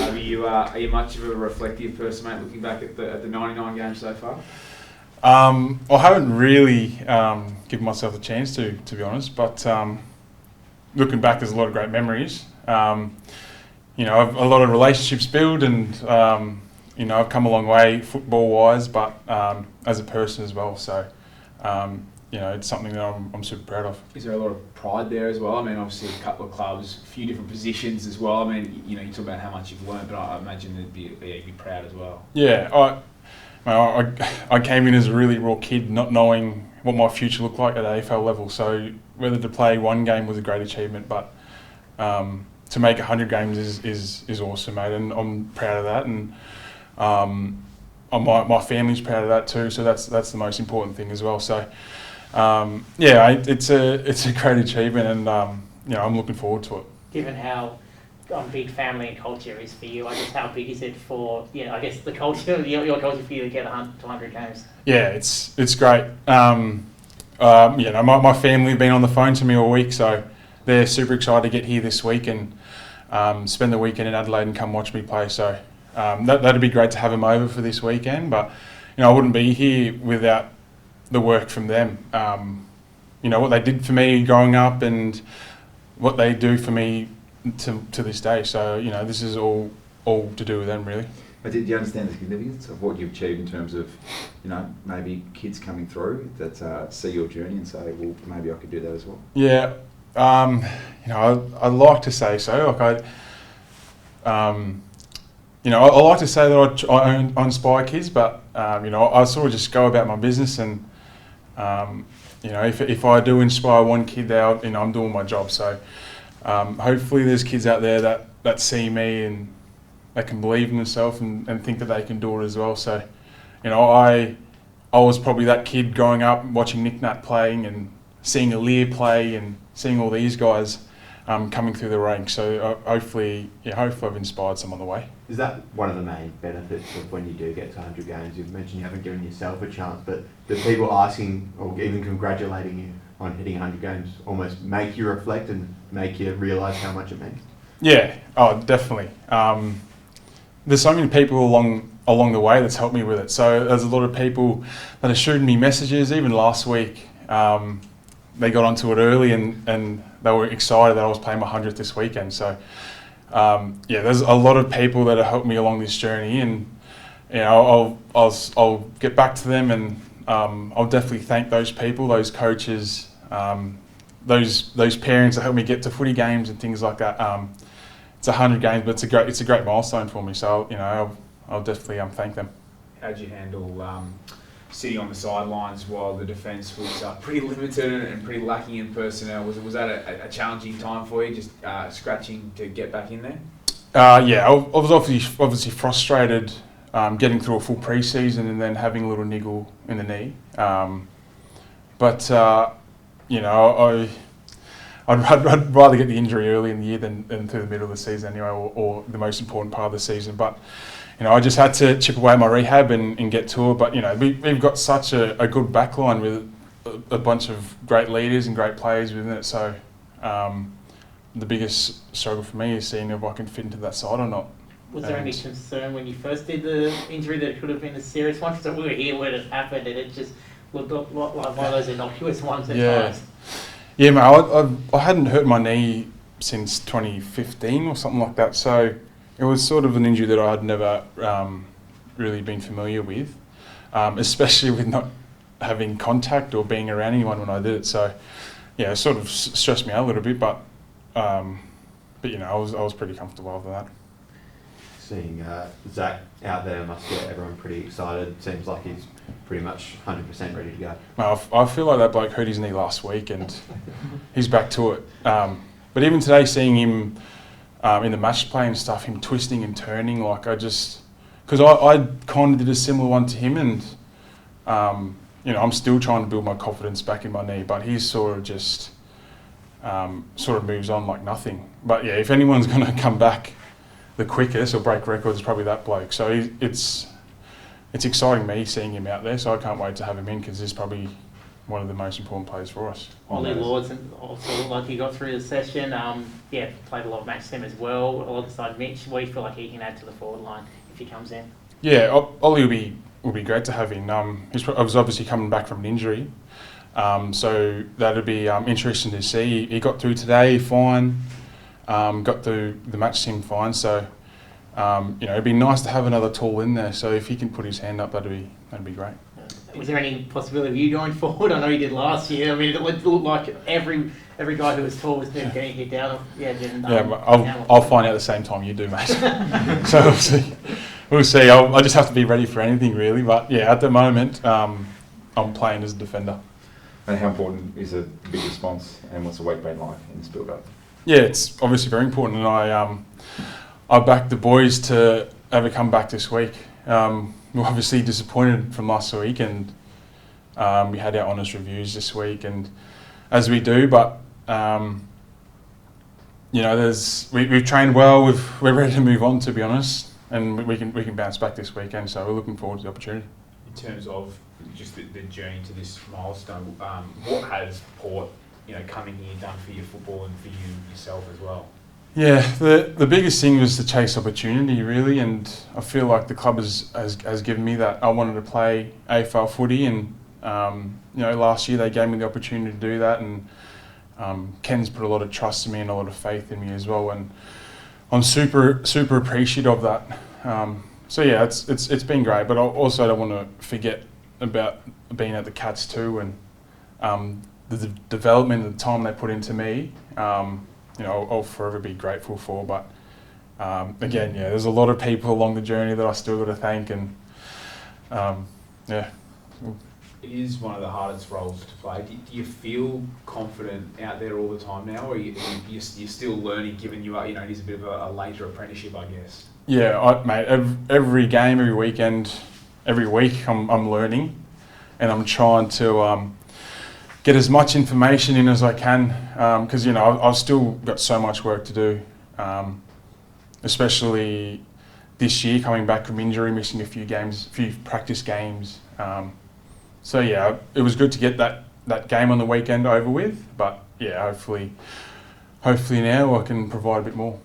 Are you much of a reflective person, mate, looking back at the 99 games so far? I haven't really given myself the chance to be honest, but looking back, there's a lot of great memories. I've a lot of relationships built, and I've come a long way football-wise, but as a person as well. So, it's something that I'm super proud of. Is there a lot of pride there as well? I mean, obviously a couple of clubs, a few different positions as well. I mean, you talk about how much you've learned, but I imagine you'd be proud as well. Yeah, I came in as a really raw kid, not knowing what my future looked like at AFL level. So whether to play one game was a great achievement, but to make 100 games is awesome, mate, and I'm proud of that. And my family's proud of that too. So that's the most important thing as well. So it's a great achievement, and I'm looking forward to it. Given how big family and culture is for you, I guess how big is it for the culture, your culture for you to get to 100 games? Yeah, it's great. My family have been on the phone to me all week, so they're super excited to get here this week and spend the weekend in Adelaide and come watch me play. So that'd be great to have them over for this weekend. But I wouldn't be here without the work from them. What they did for me growing up and what they do for me to this day. So this is all to do with them, really. But do you understand the significance of what you've achieved in terms of, maybe kids coming through that see your journey and say, well, maybe I could do that as well? Yeah, I'd like to say so. I like to say that I inspire kids, but I sort of just go about my business, and if I do inspire one kid out, I'm doing my job. So hopefully there's kids out there that see me and they can believe in themselves and think that they can do it as well. So I was probably that kid growing up watching Nick Nat playing and seeing Aaliyah play and seeing all these guys coming through the ranks. So hopefully I've inspired some on the way. Is that one of the main benefits of when you do get to 100 games? You've mentioned you haven't given yourself a chance, but the people asking or even congratulating you on hitting 100 games almost make you reflect and make you realise how much it means? Yeah, definitely. There's so many people along the way that's helped me with it. So there's a lot of people that are shooting me messages. Even last week, they got onto it early and they were excited that I was playing my 100th this weekend. So there's a lot of people that have helped me along this journey, and I'll get back to them, and I'll definitely thank those people, those coaches, those parents that helped me get to footy games and things like that. It's 100 games, but it's a great milestone for me. So I'll definitely thank them. How'd you handle sitting on the sidelines while the defence was pretty limited and pretty lacking in personnel? Was that a challenging time for you, just scratching to get back in there? I was obviously frustrated getting through a full pre-season and then having a little niggle in the knee. I'd rather get the injury early in the year than through the middle of the season anyway, or the most important part of the season. But I just had to chip away at my rehab and get to it. But we've got such a good backline with a bunch of great leaders and great players within it. So the biggest struggle for me is seeing if I can fit into that side or not. Was there any concern when you first did the injury that it could have been a serious one? So we were here when it happened, and it just looked like one of those innocuous ones at times. Yeah, mate, I hadn't hurt my knee since 2015 or something like that. So it was sort of an injury that I had never really been familiar with, especially with not having contact or being around anyone when I did it. So it sort of stressed me out a little bit, but I was pretty comfortable after that. Seeing Zach out there must get everyone pretty excited. Seems like he's pretty much 100% ready to go. Well, I feel like that bloke hurt his knee last week and he's back to it. But even today, seeing him in the match play and stuff, him twisting and turning, because I kind of did a similar one to him, and I'm still trying to build my confidence back in my knee, but he's sort of just moves on like nothing. But if anyone's going to come back the quickest or break records, probably that bloke. So it's exciting me seeing him out there. So I can't wait to have him in, because there's probably one of the most important players for us. Ollie Lords and also looked like he got through the session. Yeah, played a lot of match sim as well alongside Mitch. What do you feel like he can add to the forward line if he comes in? Yeah, Ollie will be great to have in. He was obviously coming back from an injury, so that'd be interesting to see. He got through today fine, got through the match sim fine. So it'd be nice to have another tall in there. So if he can put his hand up, that'd be great. Was there any possibility of you going forward? I know you did last year. I mean, it looked like every guy who was tall was getting hit down. I'll find out the same time you do, mate. So we'll see. We'll see. I just have to be ready for anything, really. But yeah, at the moment, I'm playing as a defender. And how important is a big response, and what's the weight been like in this build-up? Yeah, it's obviously very important, and I backed the boys to have a comeback this week. We're obviously disappointed from last week, and we had our honest reviews this week, and as we do, but we've trained well. We're ready to move on, to be honest, and we can bounce back this weekend. So we're looking forward to the opportunity. In terms of just the journey to this milestone, what has Port, coming here done for your football and for yourself as well? Yeah, the biggest thing was to chase opportunity, really, and I feel like the club has given me that. I wanted to play AFL footy, and last year they gave me the opportunity to do that, and Ken's put a lot of trust in me and a lot of faith in me as well, and I'm super appreciative of that. So yeah, it's been great, but I also don't want to forget about being at the Cats too, and the development and the time they put into me. I'll forever be grateful for. But again, there's a lot of people along the journey that I still got to thank, and It is one of the hardest roles to play. Do you feel confident out there all the time now, or you're still learning, given it is a bit of a later apprenticeship, I guess? Yeah, mate. Every game, every weekend, every week, I'm learning, and I'm trying to get as much information in as I can, because I've still got so much work to do, especially this year, coming back from injury, missing a few practice games. So yeah, it was good to get that game on the weekend over with, but yeah, hopefully now I can provide a bit more.